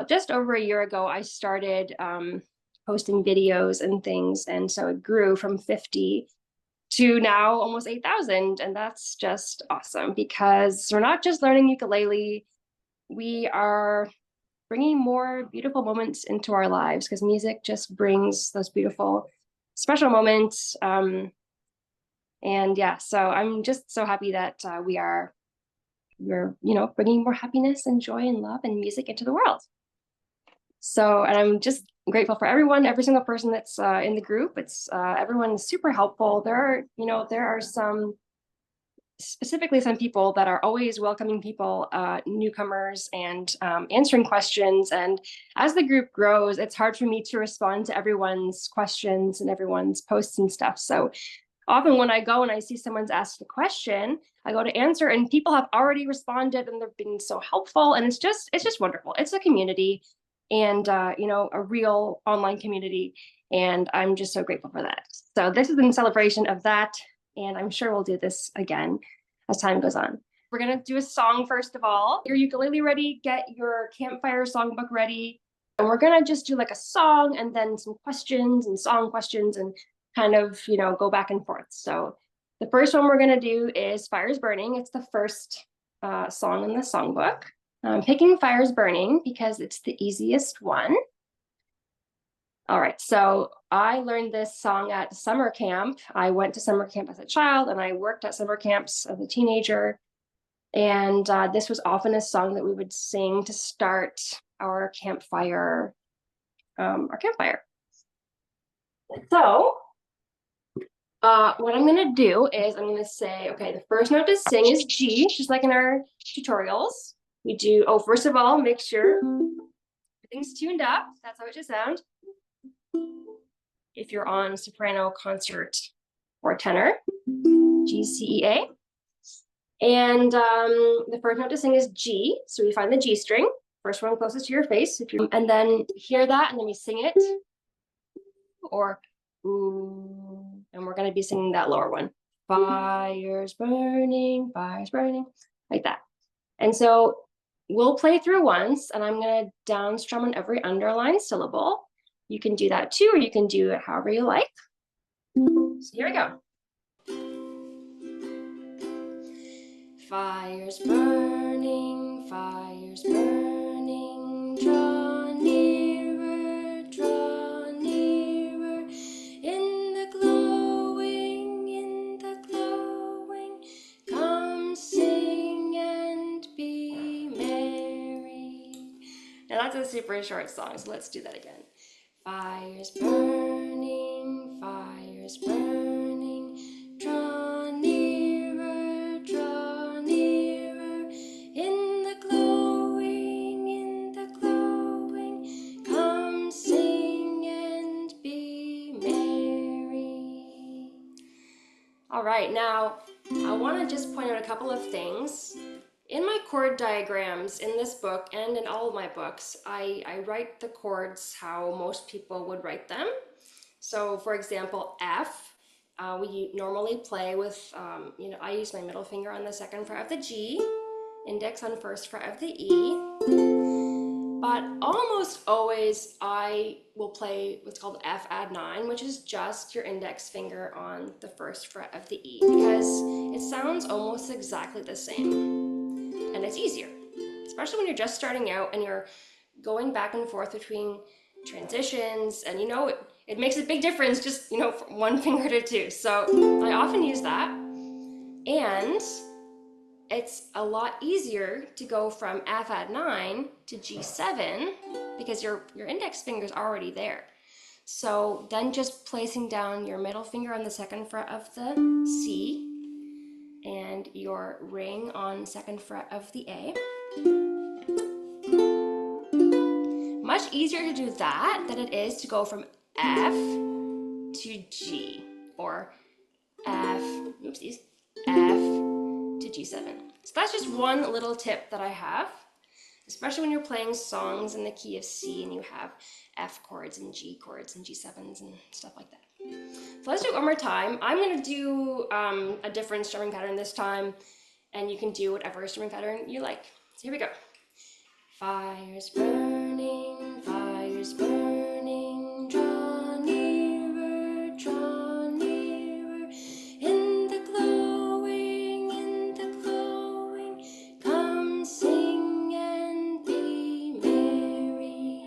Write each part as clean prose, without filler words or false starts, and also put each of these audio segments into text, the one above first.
just over a year ago, I started posting videos and things. And so it grew from 50 to now almost 8,000. And that's just awesome because we're not just learning ukulele, we are bringing more beautiful moments into our lives because music just brings those beautiful, special moments. And yeah, so I'm just so happy that we're bringing more happiness and joy and love and music into the world. So, and I'm just grateful for everyone, every single person that's in the group. It's everyone is super helpful. There are specifically some people that are always welcoming people, newcomers, and answering questions. And as the group grows, it's hard for me to respond to everyone's questions and everyone's posts and stuff. So often when I go and I see someone's asked a question, I go to answer and people have already responded and they've been so helpful. And it's just wonderful. It's a community and, a real online community. And I'm just so grateful for that. So this is in celebration of that. And I'm sure we'll do this again as time goes on. We're going to do a song first of all. Your ukulele ready, get your campfire songbook ready. And we're going to just do like a song and then some questions and song questions and kind of, go back and forth. So the first one we're going to do is Fires Burning. It's the first song in the songbook. I'm picking Fires Burning because it's the easiest one. All right, so I learned this song at summer camp. I went to summer camp as a child and I worked at summer camps as a teenager. And this was often a song that we would sing to start our campfire. So what I'm going to do is I'm going to say, okay, the first note to sing is G, just like in our tutorials. We do, first of all, make sure everything's tuned up. That's how it should sound. If you're on soprano, concert, or tenor, G, C, E, A. And the first note to sing is G. So we find the G string, first one closest to your face. And then hear that, and then we sing it. Or ooh, and we're going to be singing that lower one. Fires burning, like that. And so we'll play through once, and I'm going to down strum on every underlined syllable. You can do that too, or you can do it however you like. So here we go. Fires burning, draw nearer, in the glowing, come sing and be merry. Now that's a super short song, so let's do that again. Fires burning, draw nearer, in the glowing, come sing and be merry. All right, now I want to just point out a couple of things. In my chord diagrams in this book and in all of my books, I write the chords how most people would write them. So for example, F, we normally play with, I use my middle finger on the second fret of the G, index on first fret of the E, but almost always I will play what's called F add 9, which is just your index finger on the first fret of the E, because it sounds almost exactly the same. And it's easier, especially when you're just starting out and you're going back and forth between transitions, and it makes a big difference just from one finger to two. So I often use that, and it's a lot easier to go from F add 9 to G7 because your index finger is already there. So then just placing down your middle finger on the second fret of the C and your ring on second fret of the A. Much easier to do that than it is to go from F to G, or F to G7. So that's just one little tip that I have, especially when you're playing songs in the key of C and you have F chords and G chords and G7s and stuff like that. So let's do it one more time. I'm going to do a different strumming pattern this time, and you can do whatever strumming pattern you like. So here we go. Fire's burning, fire's burning, draw nearer, in the glowing, come sing and be merry.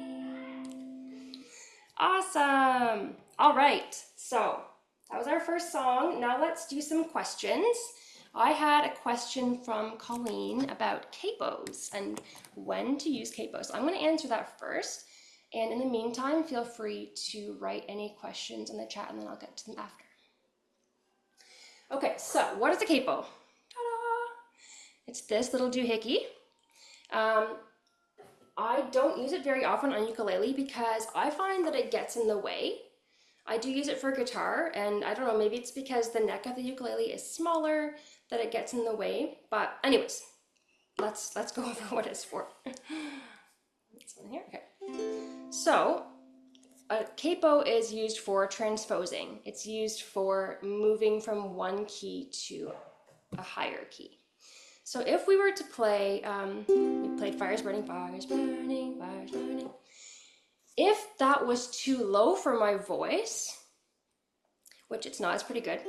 Awesome! All right, so that was our first song. Now let's do some questions. I had a question from Colleen about capos and when to use capos. I'm going to answer that first, and in the meantime, feel free to write any questions in the chat and then I'll get to them after. Okay, so what is a capo? Ta-da! It's this little doohickey. I don't use it very often on ukulele because I find that it gets in the way. I do use it for guitar, and I don't know, maybe it's because the neck of the ukulele is smaller that it gets in the way. But anyways, let's go over what it's for. It's in here. Okay. So a capo is used for transposing. It's used for moving from one key to a higher key. So if we were to play, we played Fire's Burning, Fire's Burning, Fire's Burning. If that was too low for my voice, which it's not, it's pretty good,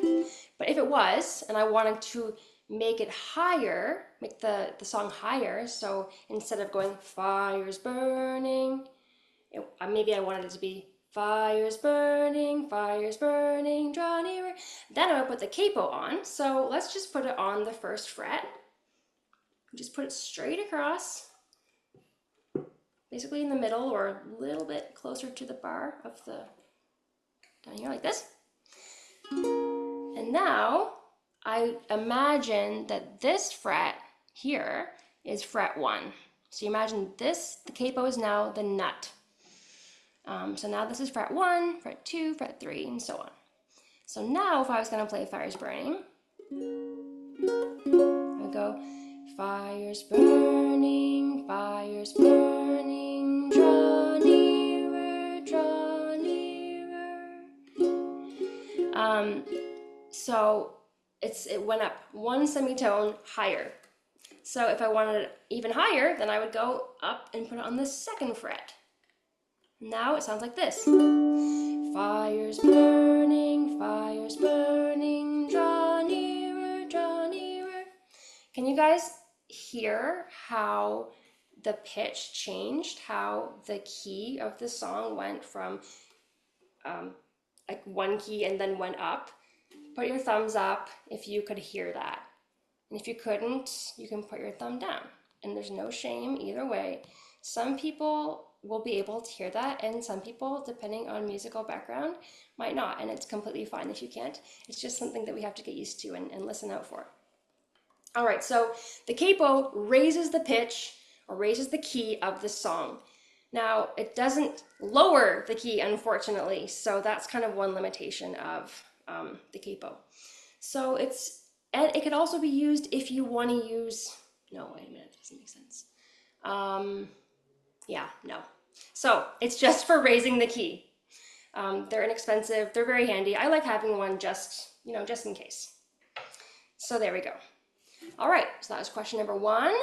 but if it was, and I wanted to make it higher, make the song higher, so instead of going Fire's Burning, maybe I wanted it to be Fire's burning, draw nearer. Then I would put the capo on, so let's just put it on the first fret. Just put it straight across, basically in the middle or a little bit closer to the bar of the, down here like this. And now I imagine that this fret here is fret 1. So you imagine this, the capo is now the nut. So now this is fret 1, fret 2, fret 3, and so on. So now if I was going to play Fire's Burning, I would go Fire's burning, draw nearer, draw nearer. So it went up one semitone higher. So if I wanted it even higher, then I would go up and put it on the second fret. Now it sounds like this. Fire's burning, draw nearer, draw nearer. Can you guys hear how the pitch changed, how the key of the song went from like one key and then went up? Put your thumbs up if you could hear that. And if you couldn't, you can put your thumb down. And there's no shame either way. Some people will be able to hear that, and some people, depending on musical background, might not, and it's completely fine if you can't. It's just something that we have to get used to and listen out for. All right, so the capo raises the pitch or raises the key of the song. Now, it doesn't lower the key, unfortunately, so that's kind of one limitation of the capo. So it could also be used if you want to use, no, wait a minute, that doesn't make sense. Yeah, no. So it's just for raising the key. They're inexpensive, they're very handy. I like having one just in case. So there we go. All right, so that was question number 1.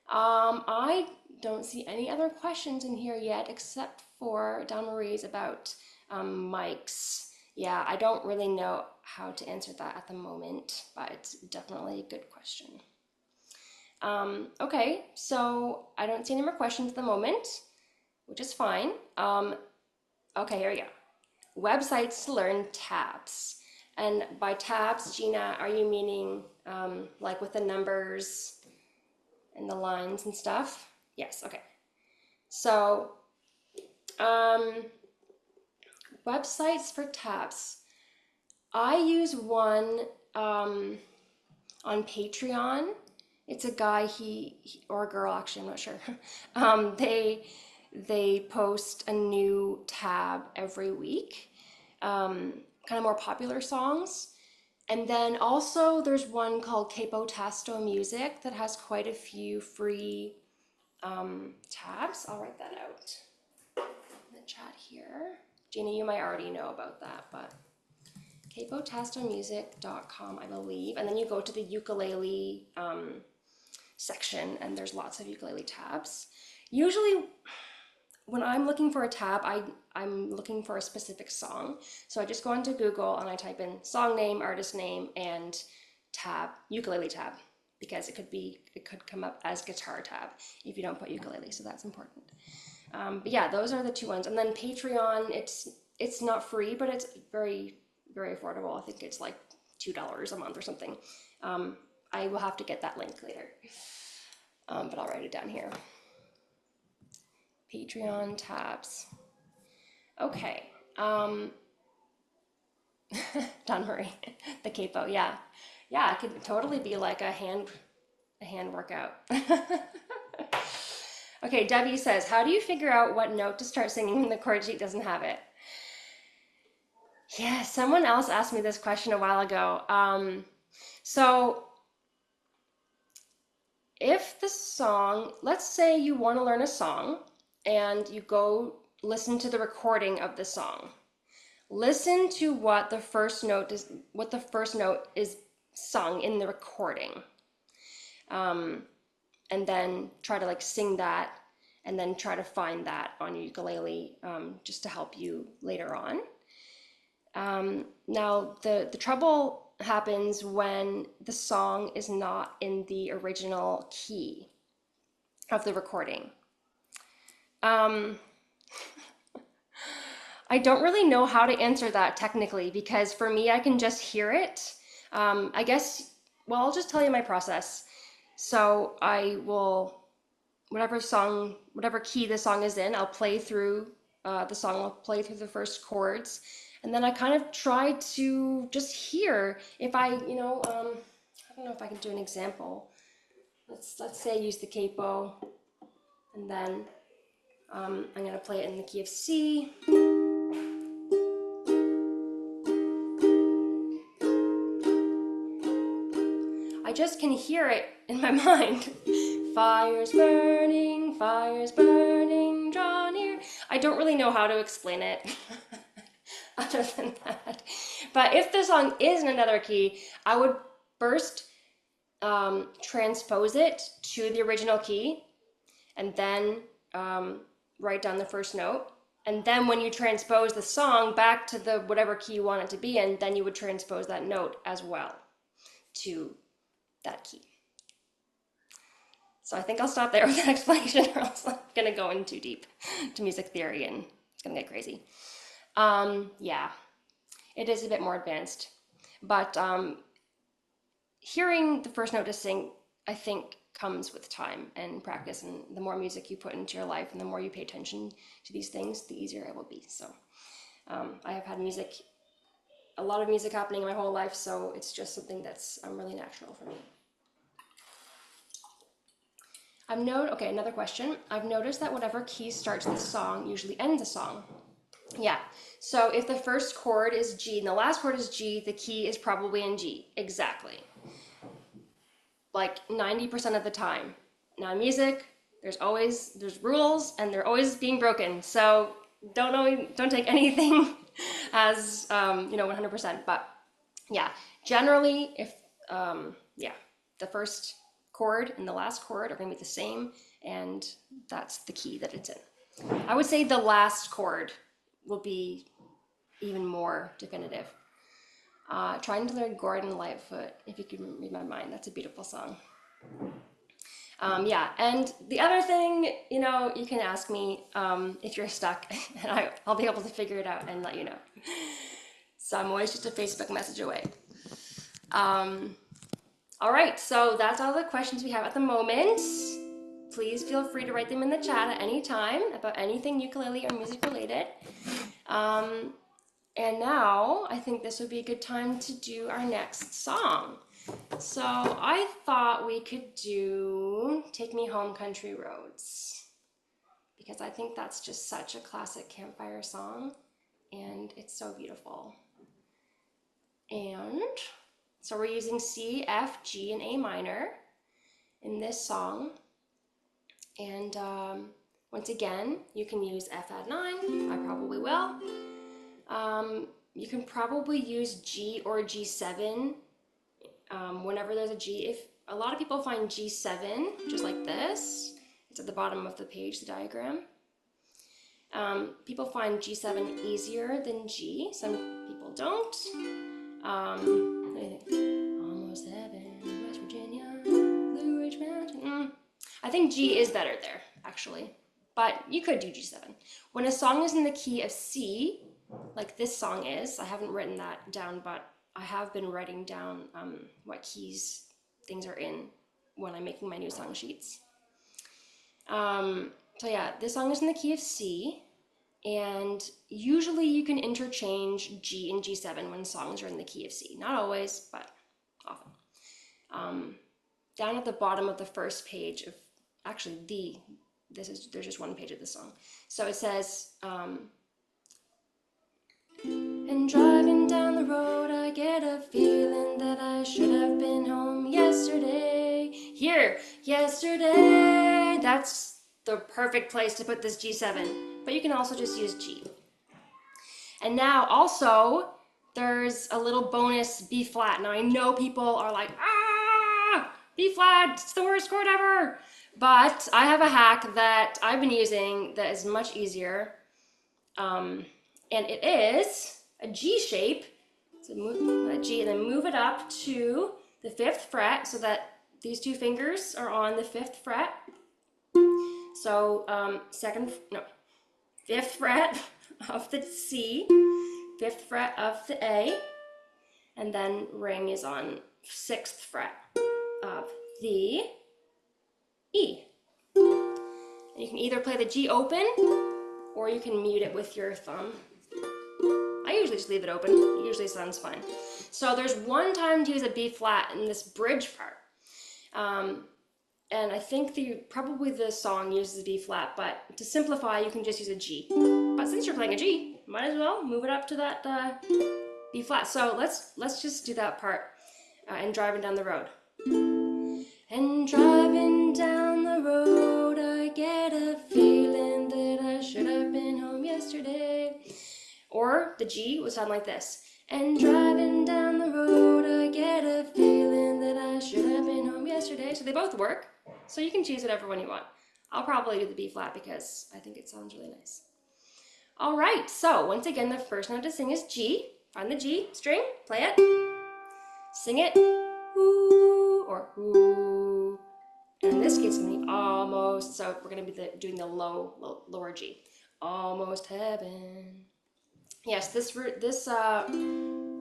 I don't see any other questions in here yet except for Don Marie's about mics. Yeah, I don't really know how to answer that at the moment, but it's definitely a good question. Okay, so I don't see any more questions at the moment, which is fine. Okay, here we go. Websites to learn tabs. And by tabs, Gina, are you meaning like with the numbers and the lines and stuff? Yes, okay. So, websites for tabs. I use one on Patreon. It's a guy, or a girl, actually, I'm not sure. They post a new tab every week, kind of more popular songs. And then also there's one called Capo Music that has quite a few free tabs. I'll write that out in the chat here. Gina, you might already know about that, but capotastomusic.com, I believe. And then you go to the ukulele section and there's lots of ukulele tabs. Usually when I'm looking for a tab, I'm looking for a specific song. So I just go into Google and I type in song name, artist name, and tab, ukulele tab, because it could come up as guitar tab if you don't put ukulele, so that's important. But yeah, those are the two ones. And then Patreon, it's not free, but it's very, very affordable. I think it's like $2 a month or something. I will have to get that link later, but I'll write it down here. Patreon tabs. Okay. Don Murray, the capo, yeah. Yeah, it could totally be like a hand workout. Okay, Debbie says, how do you figure out what note to start singing when the chord sheet doesn't have it? Yeah, someone else asked me this question a while ago. So if the song, let's say you want to learn a song and you go listen to the recording of the song. Listen to what the first note is sung in the recording. And then try to like sing that and then try to find that on your ukulele, just to help you later on. Now the trouble happens when the song is not in the original key of the recording. I don't really know how to answer that technically, because for me, I can just hear it. I guess, well, I'll just tell you my process. So I will, whatever key the song is in, I'll play through the song, I'll play through the first chords, and then I kind of try to just hear if I don't know if I can do an example. Let's say I use the capo, and then I'm gonna play it in the key of C. I just can hear it in my mind. Fire's burning, draw near. I don't really know how to explain it other than that. But if the song is in another key, I would first transpose it to the original key and then write down the first note. And then when you transpose the song back to the whatever key you want it to be in, then you would transpose that note as well to that key. So I think I'll stop there with that explanation, or else I'm gonna go in too deep to music theory and it's gonna get crazy. Yeah, it is a bit more advanced, but hearing the first note to sing, I think, comes with time and practice, and the more music you put into your life and the more you pay attention to these things, the easier it will be. So I have had a lot of music happening in my whole life, so it's just something that's really natural for me. Okay, another question. I've noticed that whatever key starts the song usually ends the song. Yeah, so if the first chord is G and the last chord is G, the key is probably in G. Exactly. Like 90% of the time. Now in music, there's rules and they're always being broken. So don't take anything as 100%. But yeah, generally, if the first chord and the last chord are going to be the same, and that's the key that it's in. I would say the last chord will be even more definitive. Trying to learn Gordon Lightfoot, if you can read my mind. That's a beautiful song. Yeah, and the other thing, you can ask me if you're stuck, and I'll be able to figure it out and let you know. So I'm always just a Facebook message away. All right, so that's all the questions we have at the moment. Please feel free to write them in the chat at any time about anything ukulele or music related. And now I think this would be a good time to do our next song. So I thought we could do Take Me Home Country Roads, because I think that's just such a classic campfire song and it's so beautiful. And so we're using C, F, G, and A minor in this song. And once again, you can use F add 9, I probably will. You can probably use G or G7 whenever there's a G. If a lot of people find G7 just like this, It's at the bottom of the page, the diagram. People find G7 easier than G. Some people don't. Almost heaven, West Virginia, Blue Ridge Mountain. I think G is better there, actually. But you could do G7. When a song is in the key of C, like this song is, I haven't written that down, but I have been writing down what keys things are in when I'm making my new song sheets. So yeah, this song is in the key of C, and usually you can interchange G and G7 when songs are in the key of C. Not always, but often. Down at the bottom of the first page of, actually there's just one page of the song. So it says, and driving down the road, I get a feeling that I should have been home yesterday. Here, yesterday. That's the perfect place to put this G7. But you can also just use G. And now also, there's a little bonus B flat. Now I know people are like, B flat, it's the worst chord ever. But I have a hack that I've been using that is much easier. And it is a G shape. So move a G and then move it up to the 5th fret so that these two fingers are on the 5th fret. So 5th fret of the C, 5th fret of the A, and then ring is on 6th fret of the E. And you can either play the G open or you can mute it with your thumb. I usually just leave it open. It usually sounds fine. So there's one time to use a B flat in this bridge part. And I think probably the song uses B flat, but to simplify, you can just use a G. But since you're playing a G, might as well move it up to that B flat. So let's just do that part and driving down the road. And driving down the road, I get a feeling that I should have been home yesterday. Or the G would sound like this. And driving down the road, I get a feeling that I should have been home yesterday. So they both work. So you can choose whatever one you want. I'll probably do the B flat because I think it sounds really nice. All right, so once again, the first note to sing is G. Find the G string, play it, sing it, ooh, or ooh. And in this case, it's going to be almost, so we're going to be doing the lower G. Almost heaven. Yes, this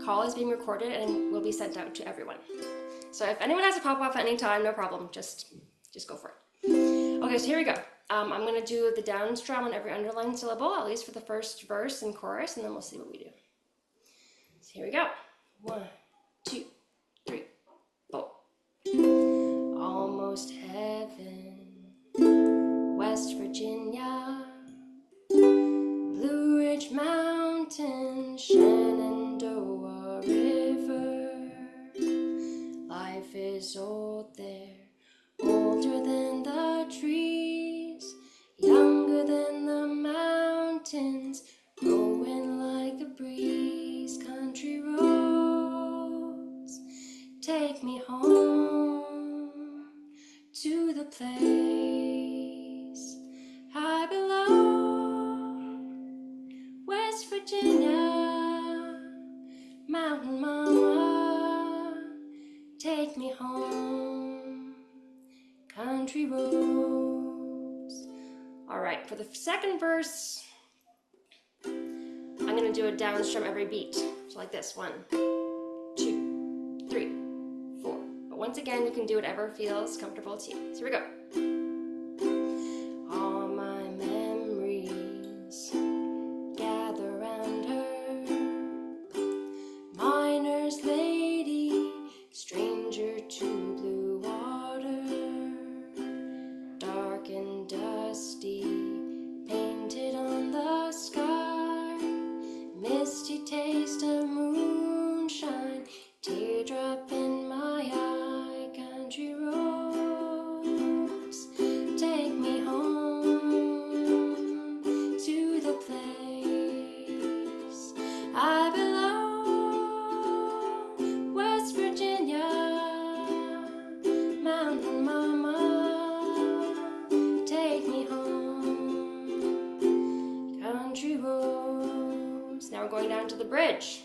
call is being recorded and will be sent out to everyone. So if anyone has a pop-off at any time, no problem, just go for it. Okay, so here we go. I'm going to do the down strum on every underlined syllable, at least for the first verse and chorus, and then we'll see what we do. So here we go. 1, 2, 3, 4. Almost heaven, West Virginia, Blue Ridge Mountain, Shenandoah River. Life is old there, older than the trees, younger than the mountains, growing like a breeze. Country roads take me home to the place I belong. West Virginia, mountain mama, take me home. Country roads. All right, for the second verse, I'm going to do a down strum every beat. So like this, 1, 2, 3, 4. But once again, you can do whatever feels comfortable to you. So here we go. All my memories gather round her. Miner's lady, stranger to blue water. Dark and dusty, painted on the sky. Misty taste of moonshine, teardrop in my eye. Country roads going down to the bridge.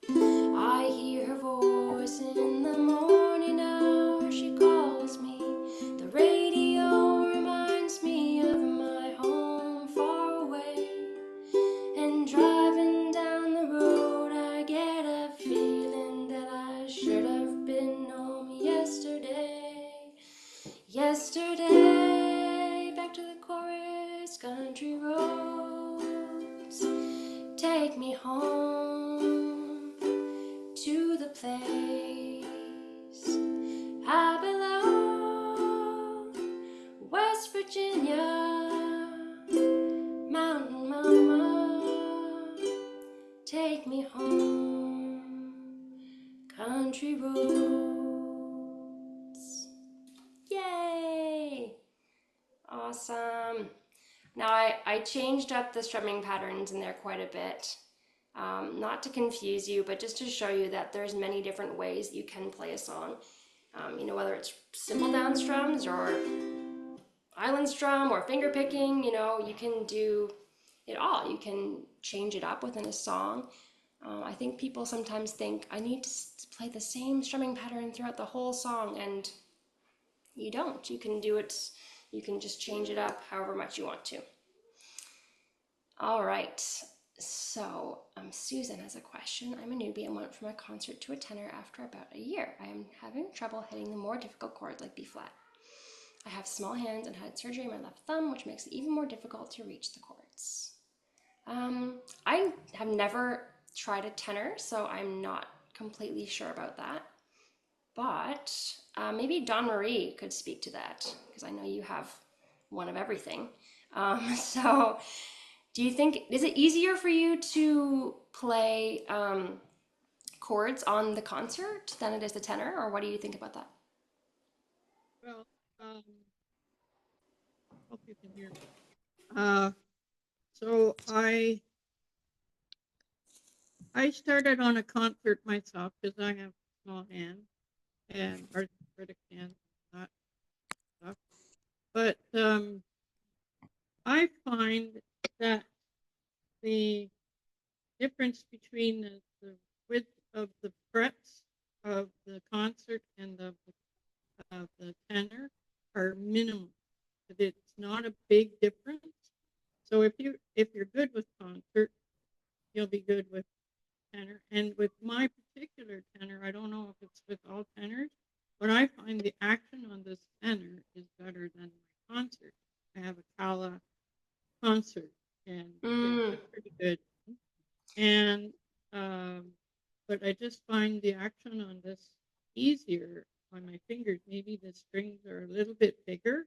I hear her voice in the morning hour, she calls me. The radio reminds me of my home far away. And driving down the road, I get a feeling that I should have been home yesterday. Yesterday, back to the chorus, country roads, take me home to the place I belong, West Virginia, Mountain Mama, take me home, country roads. Yay! Awesome. Now I changed up the strumming patterns in there quite a bit. Not to confuse you, but just to show you that there's many different ways you can play a song. Whether it's simple down strums or island strum or finger picking, you can do it all. You can change it up within a song. I think people sometimes think I need to play the same strumming pattern throughout the whole song, and you don't. You can do it, you can just change it up however much you want to. All right, so Susan has a question. I'm a newbie and went from a concert to a tenor after about a year. I am having trouble hitting the more difficult chords like B flat. I have small hands and had surgery on my left thumb, which makes it even more difficult to reach the chords. I have never tried a tenor, so I'm not completely sure about that. But maybe Dawn Marie could speak to that, because I know you have one of everything. So do you think, is it easier for you to play chords on the concert than it is the tenor, or what do you think about that? Well, hope you can hear me. So I started on a concert myself because I have small hands and arthritic hands, that stuff. But I find that the difference between the width of the frets of the concert and of the tenor are minimal. It's not a big difference. So if you're good with concert, you'll be good with tenor. And with my particular tenor, I don't know if it's with all tenors, but I find the action on this tenor is better than my concert. I have a Kala concert, and it's pretty good. And but I just find the action on this easier on my fingers. Maybe the strings are a little bit bigger,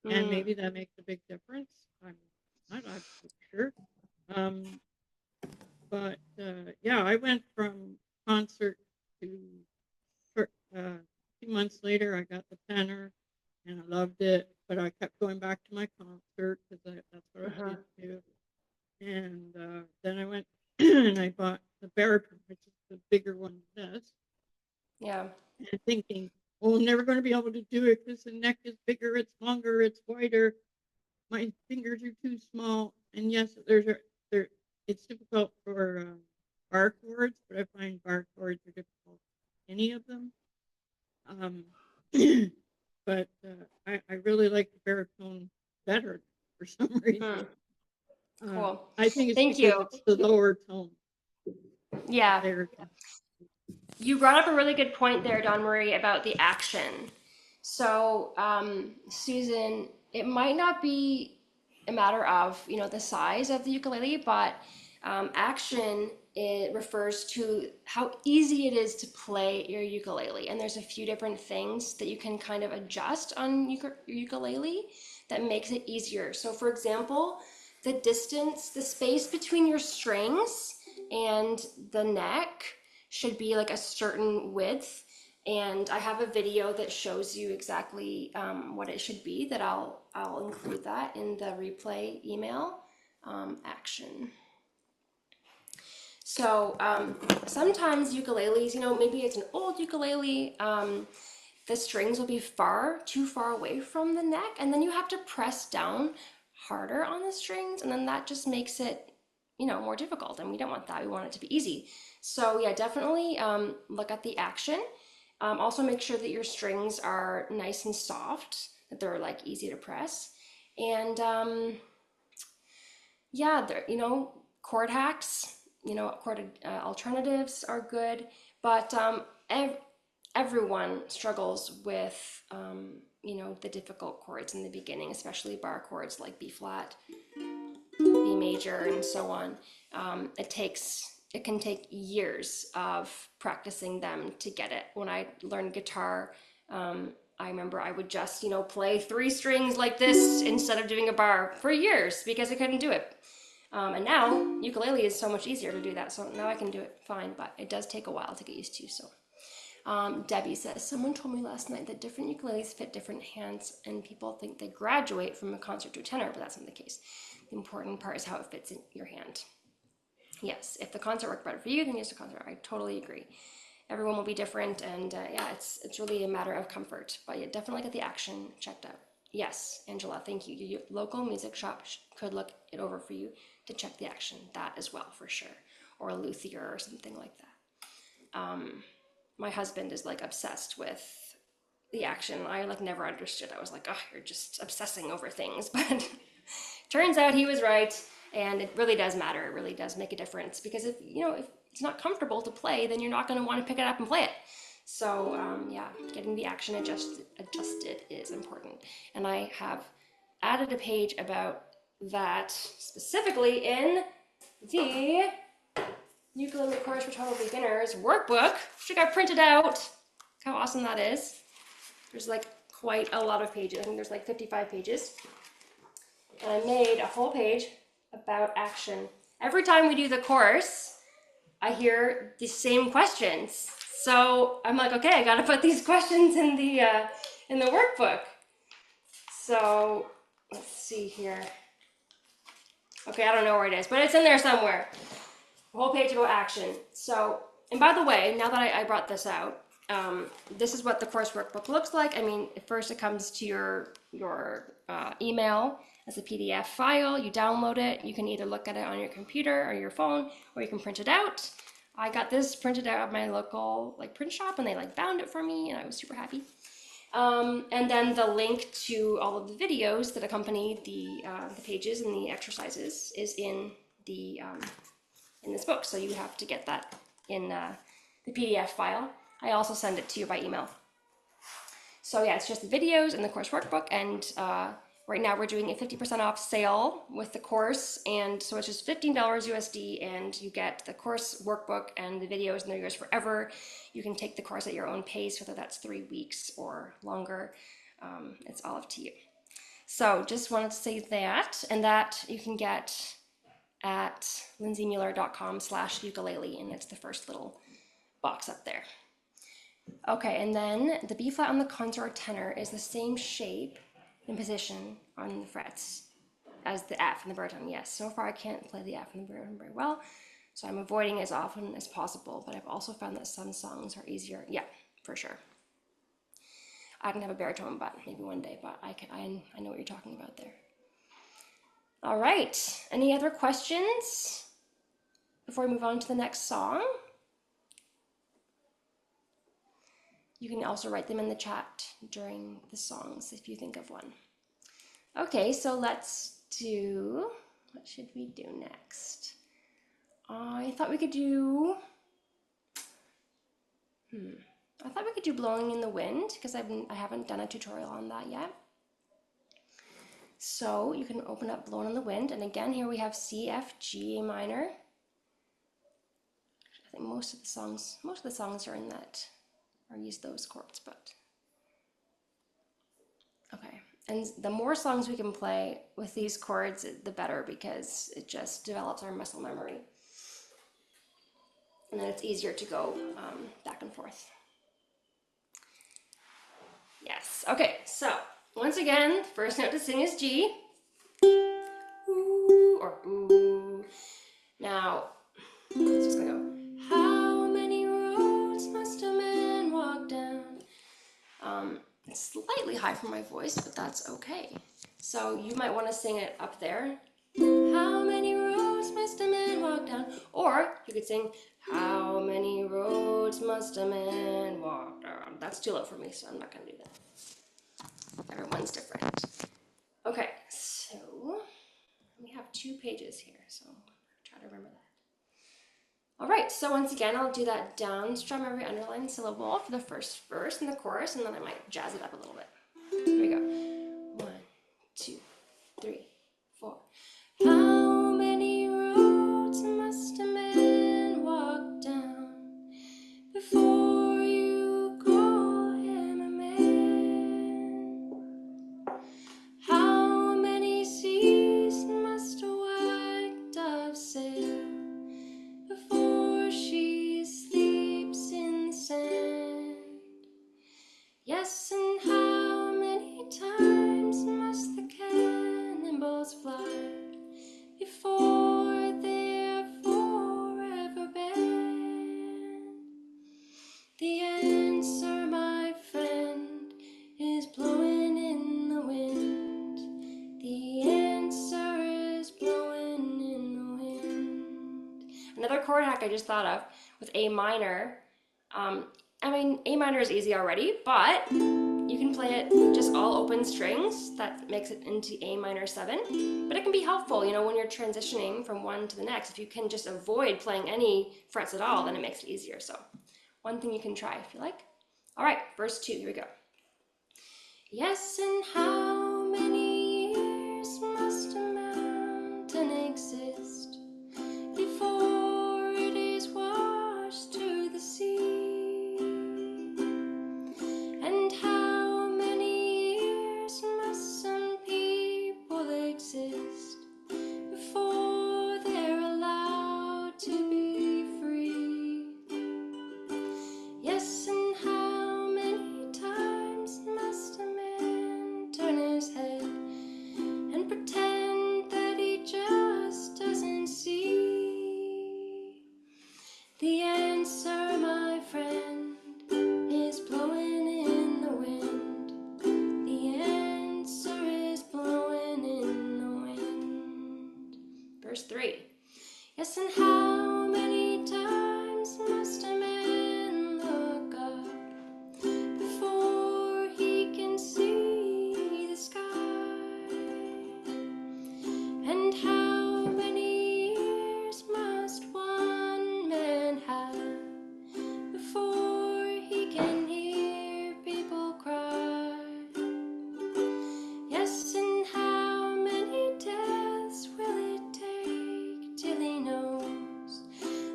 and maybe that makes a big difference. I'm not absolutely sure. But yeah, I went from concert to 2 months later, I got the tenor and I loved it. But I kept going back to my concert because that's what I was used to. And then I went and I bought the baritone, which is the bigger one than this. Yeah. And thinking, oh, I'm never going to be able to do it because the neck is bigger, it's longer, it's wider. My fingers are too small. And yes, it's difficult for bar chords, but I find bar chords are difficult, any of them. But I really like the baritone better for some reason. Cool. I think it's Thank because you. it's the lower tone. Yeah. Baritone. You brought up a really good point there, Dawn Marie, about the action. So, Susan, it might not be a matter of, the size of the ukulele, but action, it refers to how easy it is to play your ukulele. And there's a few different things that you can kind of adjust on your ukulele that makes it easier. So for example, the distance, the space between your strings and the neck should be like a certain width. And I have a video that shows you exactly what it should be, that I'll include that in the replay email. Action. So sometimes ukuleles, maybe it's an old ukulele, the strings will be too far away from the neck, and then you have to press down harder on the strings, and then that just makes it, more difficult, and we don't want that. We want it to be easy. So yeah, definitely look at the action. Also make sure that your strings are nice and soft, that they're like easy to press. And yeah, chord hacks, chord alternatives are good, but everyone struggles with, the difficult chords in the beginning, especially bar chords like B flat, B major, and so on. It can take years of practicing them to get it. When I learned guitar, I remember I would just, play 3 strings like this instead of doing a bar for years because I couldn't do it. And now ukulele is so much easier to do that. So now I can do it fine, but it does take a while to get used to. So Debbie says, someone told me last night that different ukuleles fit different hands and people think they graduate from a concert to a tenor, but that's not the case. The important part is how it fits in your hand. Yes, if the concert worked better for you, then use the concert. I totally agree. Everyone will be different, and yeah, it's really a matter of comfort. But yeah, definitely get the action checked out. Yes, Angela, thank you. Your local music shop could look it over for you to check the action. That as well, for sure. Or a luthier or something like that. My husband is like obsessed with the action. I like never understood. I was like, oh, you're just obsessing over things. But turns out he was right. And it really does matter. It really does make a difference, because if it's not comfortable to play, then you're not going to want to pick it up and play it. So yeah, getting the action adjusted is important. And I have added a page about that specifically in the Ukulele Course for Total Beginners workbook, which I got printed out. Look how awesome that is. There's like quite a lot of pages. I think there's like 55 pages. And I made a whole page about action. Every time we do the course, I hear the same questions. So I'm like, okay, I gotta put these questions in the workbook. So let's see here. Okay, I don't know where it is, but it's in there somewhere. A whole page about action. So, and by the way, now that I brought this out, this is what the course workbook looks like. I mean, first it comes to your email as a PDF file. You download it. You can either look at it on your computer or your phone, or you can print it out. I got this printed out at my local print shop, and they bound it for me, and I was super happy. And then the link to all of the videos that accompany the pages and the exercises is in this book. So you have to get that in the PDF file. I also send it to you by email. So yeah, it's just the videos and the course workbook, and right now we're doing a 50% off sale with the course, and so it's just $15 USD, and you get the course workbook and the videos, and they're yours forever. You can take the course at your own pace, whether that's 3 weeks or longer. It's all up to you. So just wanted to say that, and that you can get at lindsaymueller.com/ukulele, and it's the first little box up there. Okay, and then the B flat on the concert or tenor is the same shape and position on the frets as the F and the baritone. Yes, so far I can't play the F and the baritone very well, so I'm avoiding it as often as possible, but I've also found that some songs are easier. Yeah, for sure. I can have a baritone, but maybe one day, but I know what you're talking about there. All right, any other questions before we move on to the next song? You can also write them in the chat during the songs if you think of one. Okay, so let's do, what should we do next? I thought we could do, Blowing in the Wind, because I haven't done a tutorial on that yet. So you can open up Blowing in the Wind, and again, here we have C, F, G, A minor. I think most of the songs are in that, or use those chords, but okay. And the more songs we can play with these chords, the better, because it just develops our muscle memory. And then it's easier to go back and forth. Yes, okay, so once again, first note to sing is G. Ooh, or ooh. Now, it's just gonna go, how many roads must a man walk down? It's slightly high for my voice, but that's okay. So you might want to sing it up there. How many roads must a man you could sing, how many roads must a man walk down? That's too low for me, so I'm not gonna do that. Everyone's different. Okay, so we have 2 pages here, so try to remember that. All right, so once again, I'll do that down strum every underlined syllable for the first verse and the chorus, and then I might jazz it up a little bit. Here we go. 1, 2, 3, 4. How many roads must a man walk down before you call him a man? How many seas must a white dove sail before she sleeps in the sand? Yes, and how many times must the cannonballs fly before they're forever banned? The answer, my friend, is blowing in the wind. The answer is blowing in the wind. Another chord hack I just thought of with A minor. I mean, A minor is easy already, but you can play it just all open strings. That makes it into A minor 7. But it can be helpful, you know, when you're transitioning from one to the next. If you can just avoid playing any frets at all, then it makes it easier. So one thing you can try if you like. All right, verse 2, here we go. Yes, and how many years must a mountain exist before it is washed to the sea? And how many years must some people exist before they're allowed to be free? Yes, and how many times must a man turn his head and pretend that he just doesn't see? The answer, my friend, is blowing in the wind. The answer is blowing in the wind. Verse 3. Yes, and how many times must a man look up before he can see the sky? And how many years must one man have before he can hear people cry? Yes, and how many deaths will it take till he knows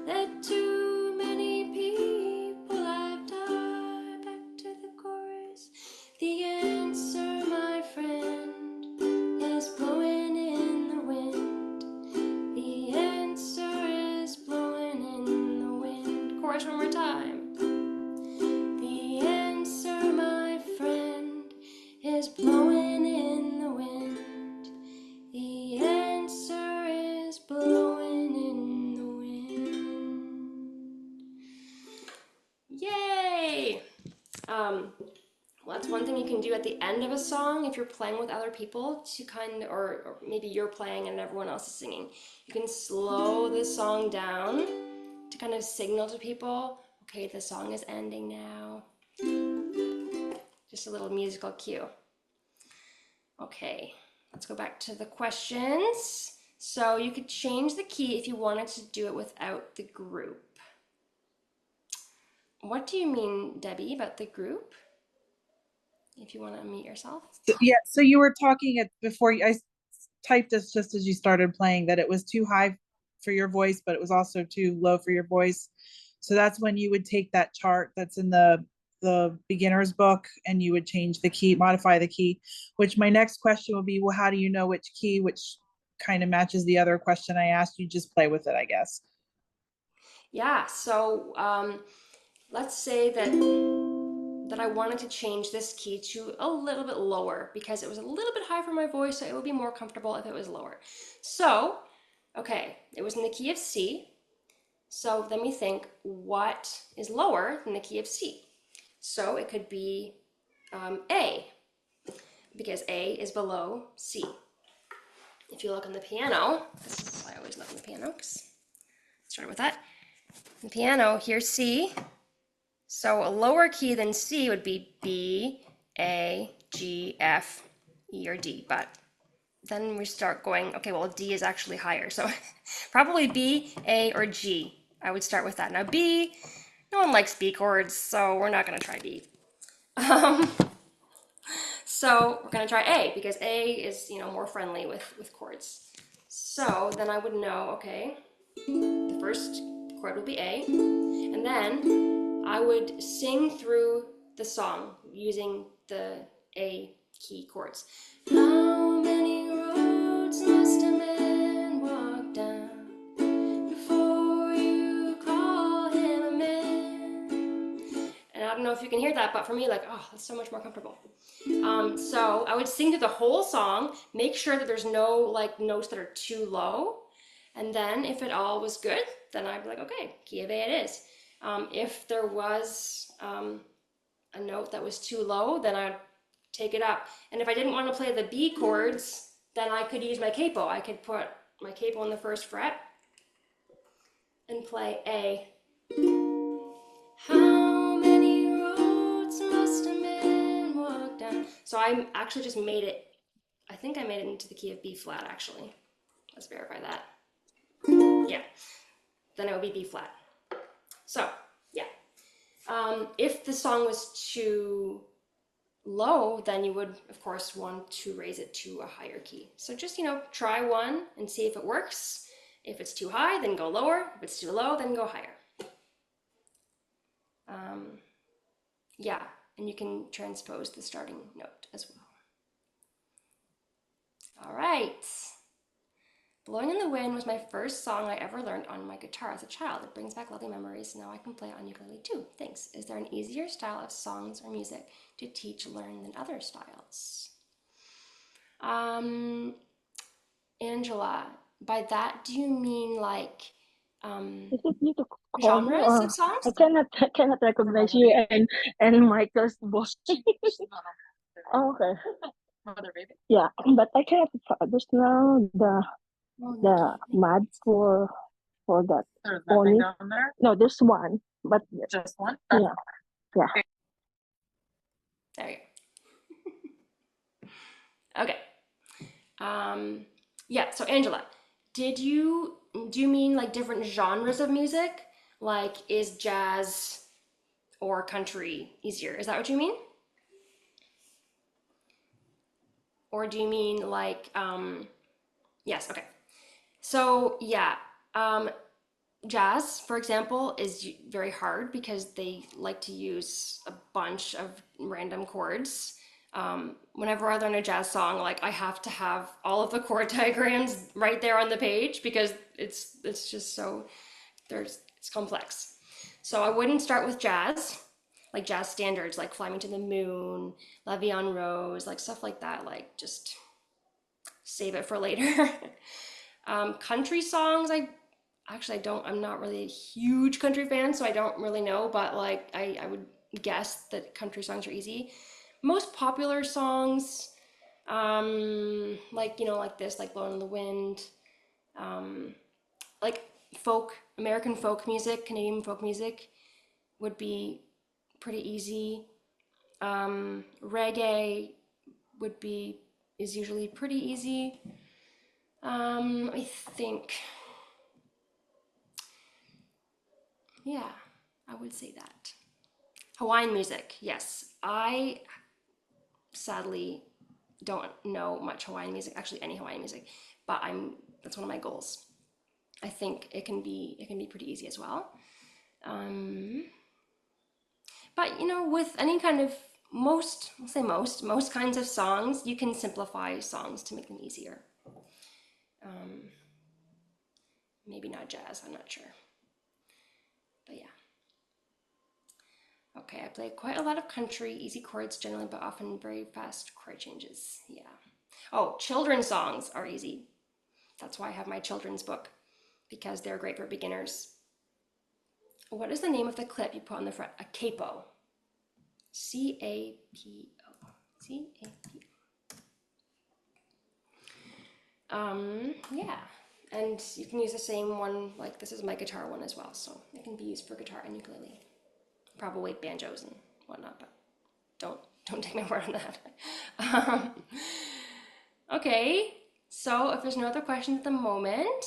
that too many people have died? Back to the chorus. The answer, my friend, is blowing in the wind. The answer is blowing in the wind. Chorus one more time. The answer, my friend, is blowing in the wind. The answer is blowing in the wind. Yay! Well, that's one thing you can do at the end of a song if you're playing with other people to kind of, or maybe you're playing and everyone else is singing. You can slow the song down to kind of signal to people, okay, the song is ending now. Just a little musical cue. Okay, let's go back to the questions. So you could change the key if you wanted to do it without the group. What do you mean, Debbie, about the group? If you want to unmute yourself. Yeah, so you were talking before I typed this just as you started playing that it was too high for your voice, but it was also too low for your voice. So that's when you would take that chart that's in the beginner's book and you would change the key, modify the key, which my next question would be, well, how do you know which key, which kind of matches the other question I asked you? Just play with it, I guess. Yeah, so let's say that I wanted to change this key to a little bit lower because it was a little bit high for my voice, so it would be more comfortable if it was lower. So, okay, it was in the key of C. So then we think, what is lower than the key of C? So it could be A, because A is below C. If you look on the piano, this is why I always look on the piano, because starting with that. The piano, here's C. So a lower key than C would be B, A, G, F, E, or D. But then we start going, okay, well, D is actually higher. So probably B, A, or G. I would start with that. Now B, no one likes B chords, so we're not going to try B. So we're going to try A because A is, more friendly with chords. So then I would know, okay, the first chord would be A, and then I would sing through the song using the A key chords. How many roads must a man walk down before you call him a man? And I don't know if you can hear that, but for me, like, oh, that's so much more comfortable. So I would sing through the whole song, make sure that there's no like notes that are too low, and then if it all was good, then I'd be like, okay, key of A it is. If there was a note that was too low, then I'd take it up. And if I didn't want to play the B chords, then I could use my capo. I could put my capo on the first fret and play A. How many roads must a man walk down? So I actually just made it, I think I made it into the key of B flat actually. Let's verify that. Yeah, then it would be B flat. So, yeah. If the song was too low, then you would, of course, want to raise it to a higher key. So just, try one and see if it works. If it's too high, then go lower. If it's too low, then go higher. Yeah, and you can transpose the starting note as well. All right. Blowing in the Wind was my first song I ever learned on my guitar as a child. It brings back lovely memories. Now I can play it on ukulele too. Thanks. Is there an easier style of songs or music to teach, learn than other styles? Angela, by that do you mean like Is it you to call me genres or of songs? I cannot recognize you and Michael's voice. Oh, okay. Yeah, but I cannot understand the mad for that pony. No, there's one, but Just one? yeah, yeah. There you go. Okay. Yeah, so Angela, do you mean like different genres of music? Like is jazz or country easier? Is that what you mean? Or do you mean like yes, okay. So yeah, jazz, for example, is very hard because they like to use a bunch of random chords. Whenever I learn a jazz song, like I have to have all of the chord diagrams right there on the page because it's just so it's complex. So I wouldn't start with jazz, like jazz standards, like Fly Me to the Moon, La Vie en Rose, like stuff like that. Like just save it for later. Country songs, I'm not really a huge country fan, so I don't really know, but like I would guess that country songs are easy. Most popular songs, like this, like Blowing in the Wind, like American folk music, Canadian folk music would be pretty easy. Reggae is usually pretty easy. I think, yeah, I would say that. Hawaiian music, yes. I sadly don't know much Hawaiian music, actually any Hawaiian music, but that's one of my goals. I think it can be pretty easy as well. But with any kind of most kinds of songs, you can simplify songs to make them easier. Maybe not jazz, I'm not sure. But yeah. Okay, I play quite a lot of country, easy chords generally, but often very fast chord changes. Yeah. Oh, children's songs are easy. That's why I have my children's book, because they're great for beginners. What is the name of the clip you put on the front? A capo. C-A-P-O. C-A-P-O. Yeah. And you can use the same one, like this is my guitar one as well, so it can be used for guitar and ukulele. Probably banjos and whatnot, but don't take my word on that. Okay, so if there's no other questions at the moment,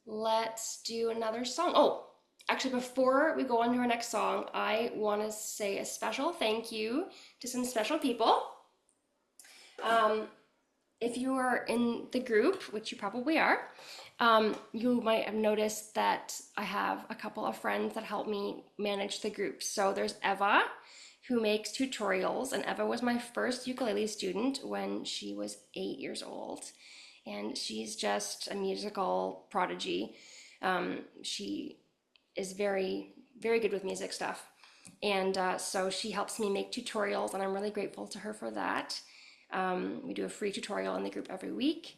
let's do another song. Oh, actually, before we go on to our next song, I want to say a special thank you to some special people. If you are in the group, which you probably are, you might have noticed that I have a couple of friends that help me manage the group. So there's Eva, who makes tutorials, and Eva was my first ukulele student when she was 8 years old, and she's just a musical prodigy. She is very, very good with music stuff, and so she helps me make tutorials, and I'm really grateful to her for that. We do a free tutorial in the group every week.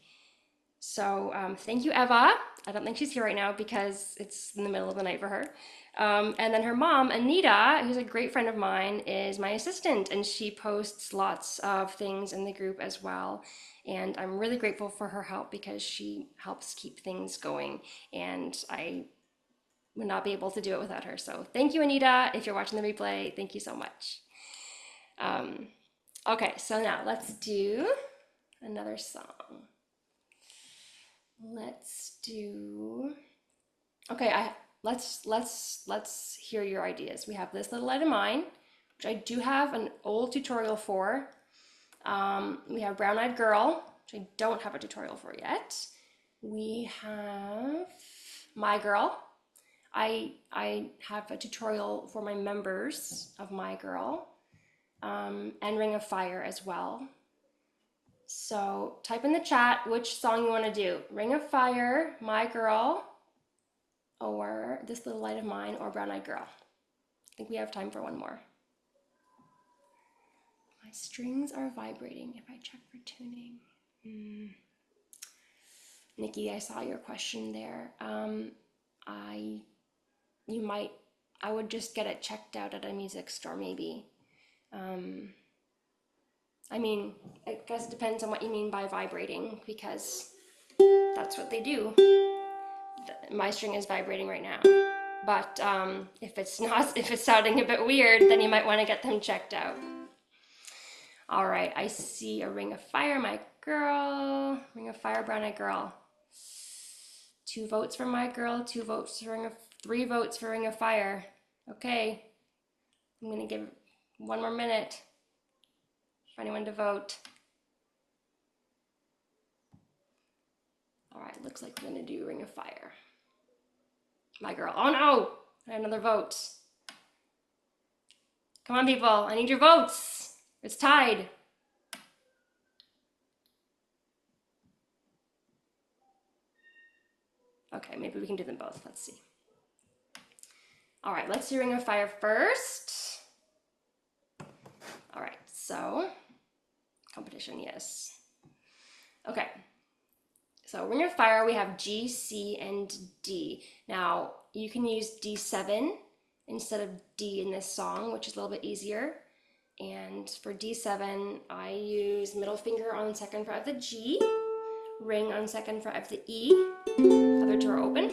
So thank you, Eva. I don't think she's here right now because it's in the middle of the night for her. And then her mom, Anita, who's a great friend of mine, is my assistant, and she posts lots of things in the group as well. And I'm really grateful for her help because she helps keep things going, and I would not be able to do it without her. So thank you, Anita. If you're watching the replay, thank you so much. Okay, so now let's do another song. Let's do. Okay, let's hear your ideas. We have This Little Light of Mine, which I do have an old tutorial for. We have Brown Eyed Girl, which I don't have a tutorial for yet. We have My Girl. I have a tutorial for my members of My Girl, and Ring of Fire as well. So type in the chat which song you want to do. Ring of Fire, My Girl, or This Little Light of Mine, or Brown Eyed Girl. I think we have time for one more. My strings are vibrating if I check for tuning. Nikki, I saw your question there. I would just get it checked out at a music store maybe. I mean, I guess it depends on what you mean by vibrating, because that's what they do. My string is vibrating right now, but if it's sounding a bit weird, then you might want to get them checked out. All right, I see a Ring of Fire, My Girl. Ring of Fire, Brown Eyed Girl. 2 votes for My Girl, 3 votes for Ring of Fire. Okay, I'm gonna give 1 more minute for anyone to vote. All right, looks like we're gonna do Ring of Fire. My Girl. Oh no! I had another vote. Come on, people. I need your votes. It's tied. Okay, maybe we can do them both. Let's see. All right, let's do Ring of Fire first. All right, so competition, yes. Okay, so Ring of Fire, we have G, C, and D. Now, you can use D7 instead of D in this song, which is a little bit easier. And for D7, I use middle finger on the 2nd fret of the G, ring on 2nd fret of the E, other 2 are open.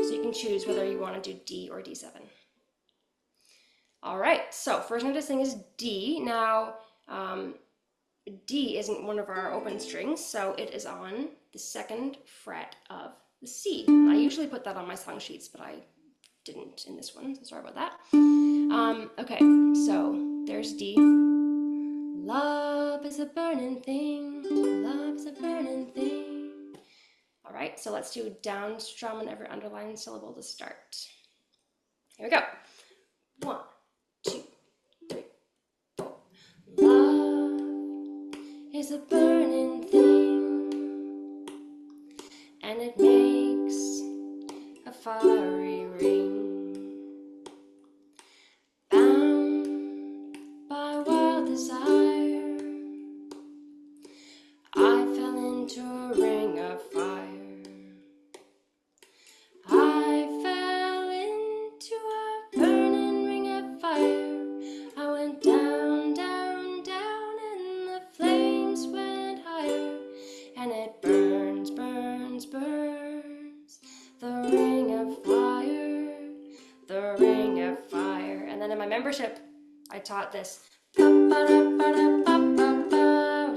So you can choose whether you want to do D or D7. All right, so first note to sing is D. Now, D isn't one of our open strings, so it is on the 2nd fret of the C. I usually put that on my song sheets, but I didn't in this one, so sorry about that. Okay, so there's D. Love is a burning thing, love is a burning thing. All right, so let's do down strum on every underlined syllable to start. Here we go. 1, 2, 3, 4. Love is a burning thing, and it makes a fiery ring. Bound by wild desire, I fell into a ring of fire. I fell into a burning ring of fire. I went down, down, down, and the flames went higher. membership, I taught this, which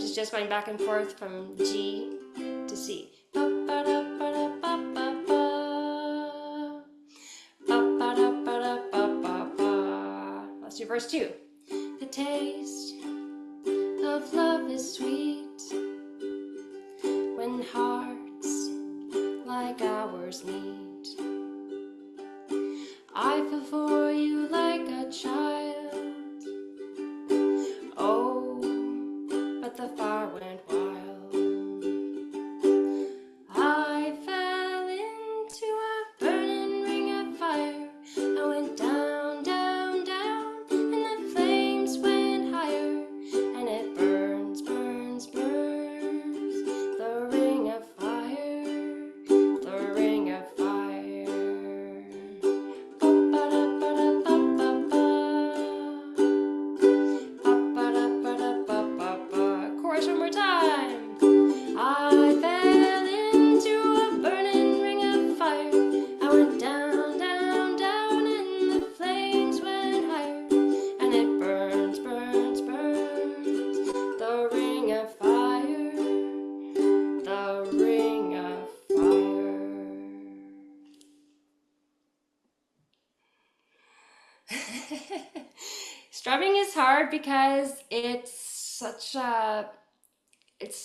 is just going back and forth from G to C. Let's do verse 2. The taste of love is sweet when hearts like ours meet. I feel for you like a child. Oh, but the fire went wild. I fell into a burning ring of fire. I went down, down, down, and the flames went higher. And it burns, burns, burns, the ring of fire, the ring of fire. Chorus one more time. I fell into a burning ring of fire. I went down, down, down, and the flames went higher. And it burns, burns, burns, the ring of fire, the ring of fire. Strumming is hard because it's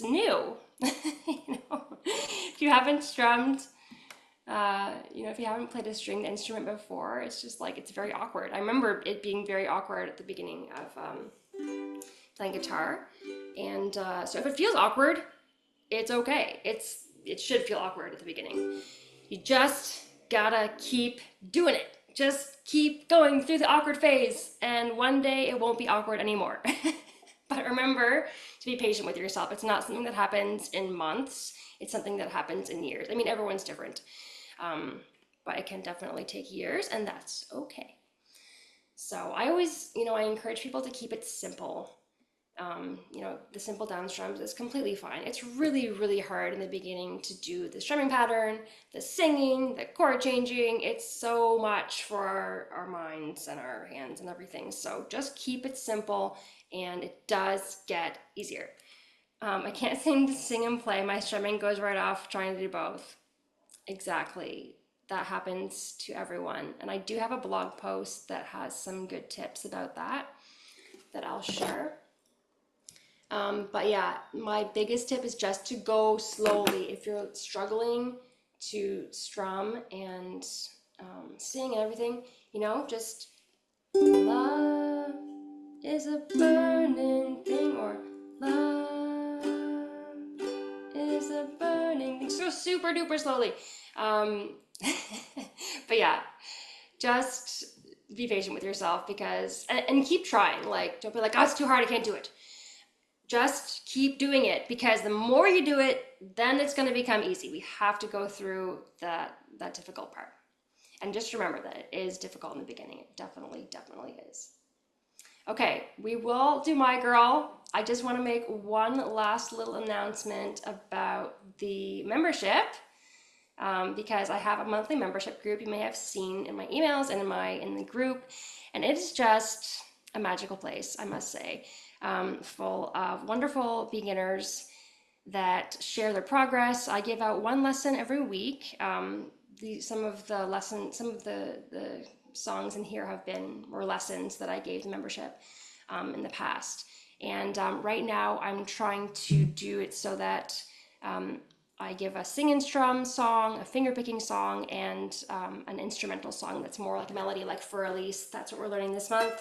new. If you haven't strummed, if you haven't played a stringed instrument before, it's just like, it's very awkward. I remember it being very awkward at the beginning of playing guitar. And so if it feels awkward, it's okay. It should feel awkward at the beginning. You just gotta keep doing it. Just keep going through the awkward phase, and one day it won't be awkward anymore. But remember to be patient with yourself. It's not something that happens in months. It's something that happens in years. I mean, everyone's different, but it can definitely take years, and that's okay. So I always, I encourage people to keep it simple. The simple down strums is completely fine. It's really, really hard in the beginning to do the strumming pattern, the singing, the chord changing. It's so much for our minds and our hands and everything. So just keep it simple, and it does get easier. I can't seem to sing and play. My strumming goes right off trying to do both. Exactly. That happens to everyone. And I do have a blog post that has some good tips about that I'll share. But yeah, my biggest tip is just to go slowly. If you're struggling to strum and sing and everything, just love is a burning thing, or love is a burning thing. So super duper slowly. But yeah, just be patient with yourself, because, and keep trying. Like, don't be like, oh, it's too hard, I can't do it. Just keep doing it, because the more you do it, then it's going to become easy. We have to go through that difficult part. And just remember that it is difficult in the beginning. It definitely, definitely is. Okay, we will do My Girl. I just want to make one last little announcement about the membership, because I have a monthly membership group. You may have seen in my emails and in the group, and it is just a magical place, I must say. Full of wonderful beginners that share their progress. I give out one lesson every week. Some of the songs in here were lessons that I gave the membership in the past. And right now I'm trying to do it so that I give a sing and strum song, a finger picking song, and an instrumental song that's more like a melody, like For Elise. That's what we're learning this month.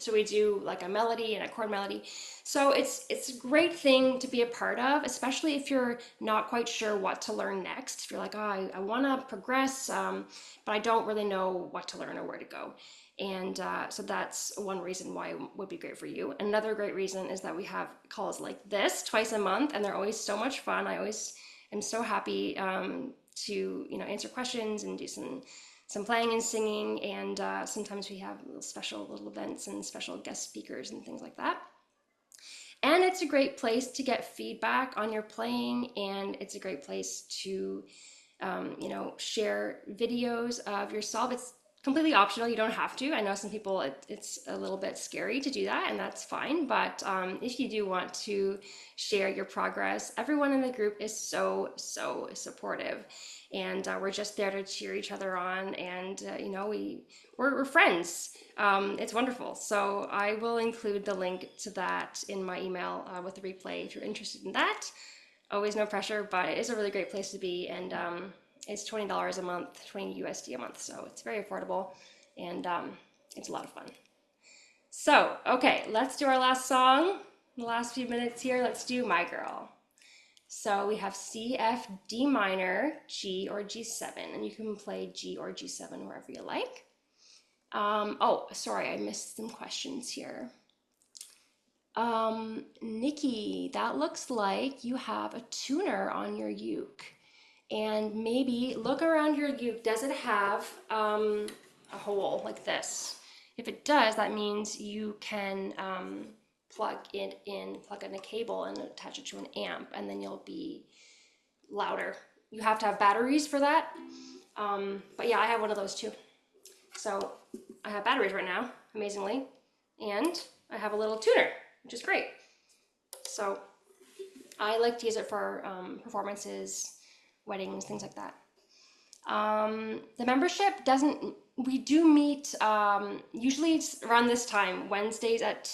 So we do like a melody and a chord melody. So it's a great thing to be a part of, especially if you're not quite sure what to learn next. If you're like, oh, I want to progress, but I don't really know what to learn or where to go. And so that's one reason why it would be great for you. Another great reason is that we have calls like this twice a month, and they're always so much fun. I always am so happy to answer questions and do some playing and singing, and sometimes we have little events and special guest speakers and things like that. And it's a great place to get feedback on your playing, and it's a great place to share videos of yourself. completely optional. You don't have to. I know some people, it's a little bit scary to do that, and that's fine. But if you do want to share your progress, everyone in the group is so, so supportive. And we're just there to cheer each other on. And, you know, we're friends. It's wonderful. So I will include the link to that in my email with the replay if you're interested in that. Always no pressure, but it is a really great place to be. And it's $20 a month, 20 USD a month, so it's very affordable, and it's a lot of fun. So, okay, let's do our last song. In the last few minutes here, let's do My Girl. So we have C, F, D minor, G, or G7, and you can play G or G7 wherever you like. Oh, sorry, I missed some questions here. Nikki, that looks like you have a tuner on your uke. And maybe look around your uke. Does it have a hole like this? If it does, that means you can plug in a cable and attach it to an amp, and then you'll be louder. You have to have batteries for that. But yeah, I have one of those too. So I have batteries right now, amazingly. And I have a little tuner, which is great. So I like to use it for performances, weddings, things like that. The membership doesn't, we do meet, usually it's around this time, Wednesdays at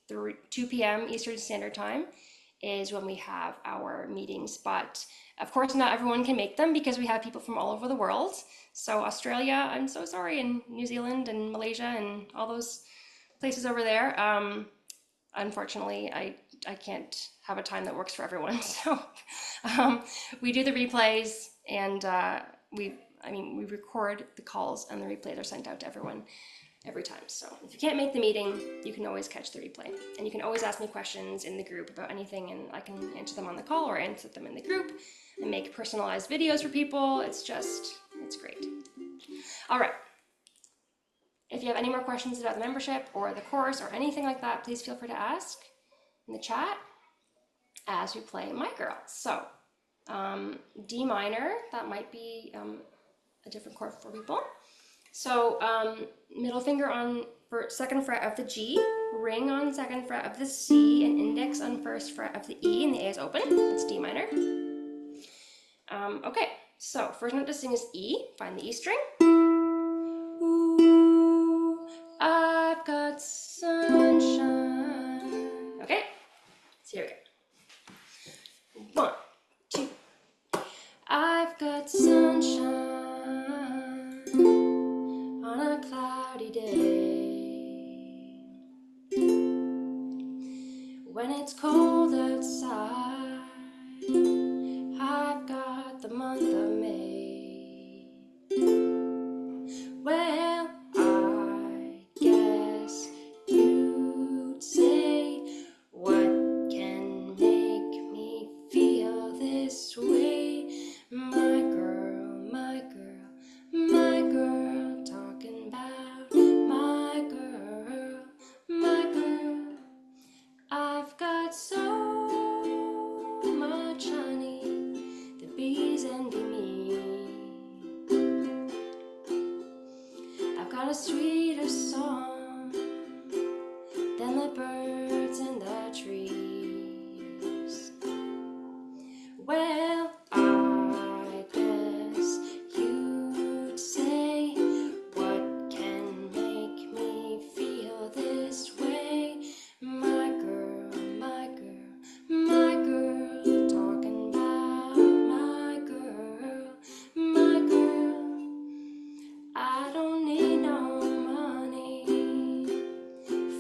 2 p.m. Eastern Standard Time is when we have our meetings. But of course, not everyone can make them because we have people from all over the world. So Australia, I'm so sorry, and New Zealand and Malaysia and all those places over there. Unfortunately, I can't have a time that works for everyone. So we do the replays, and we record the calls, and the replays are sent out to everyone every time. So if you can't make the meeting, you can always catch the replay, and you can always ask me questions in the group about anything, and I can answer them on the call or answer them in the group and make personalized videos for people. It's great. All right. If you have any more questions about the membership or the course or anything like that, please feel free to ask in the chat as we play My Girl. So D minor, that might be a different chord for people. So middle finger on second fret of the G, ring on second fret of the C, and index on first fret of the E, and the A is open. That's D minor. Okay, so first note to sing is E. Find the E string. Ooh, I've got sunshine. Okay, so here we go. 1, 2. I've got sunshine on a cloudy day. When it's cold outside, I've got the month of May. Well, I guess you'd say, what can make me feel this way? My girl, my girl, my girl, talking about my girl, my girl. I've got so much honey, the bees envy me. I've got a sweeter song than the birds in the trees. Well, I guess you'd say, what can make me feel this way? My girl, my girl, my girl, talking about my girl, my girl. I don't need no money,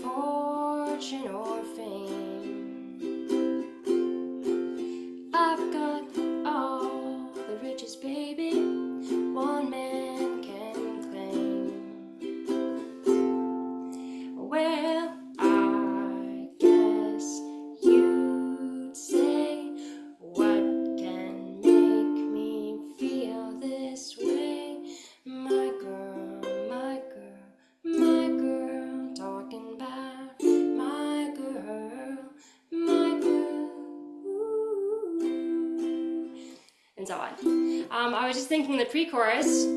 fortune or fame. I've got all the riches, baby, one man can claim. Well, I guess you'd say, what can make me feel this way? My girl, my girl, my girl, talking about my girl, my girl. Ooh. And so on. I was just thinking the pre-chorus.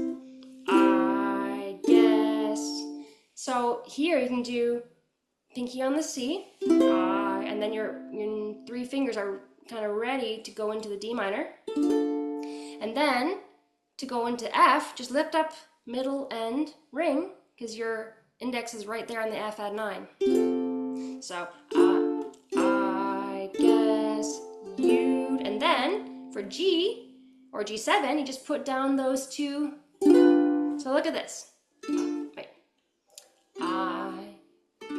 I guess So here you can do pinky on the C, and then your 3 fingers are kind of ready to go into the D minor. And then to go into F, just lift up middle and ring, because your index is right there on the F add 9. So I guess you'd, and then for G or G7, you just put down those 2. So look at this. Wait. I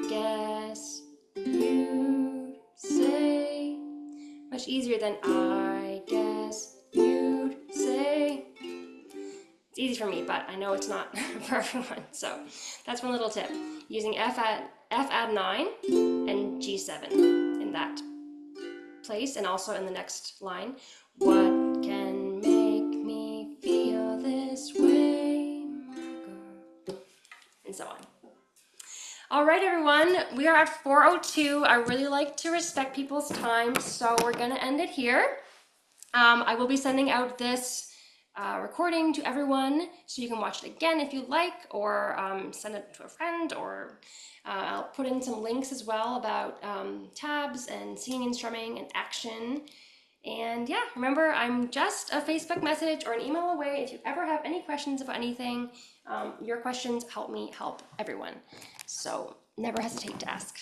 guess you'd say. Much easier than I guess you'd say. It's easy for me, but I know it's not for everyone. So that's one little tip. Using F add 9 and G7 in that place, and also in the next line. What can make me feel this way, my girl? And so on. All right, everyone, we are at 4:02. I really like to respect people's time, so we're gonna end it here. I will be sending out this recording to everyone, so you can watch it again if you like, or send it to a friend, or I'll put in some links as well about tabs and singing and strumming and action. And yeah, remember, I'm just a Facebook message or an email away if you ever have any questions about anything. Your questions help me help everyone. So never hesitate to ask.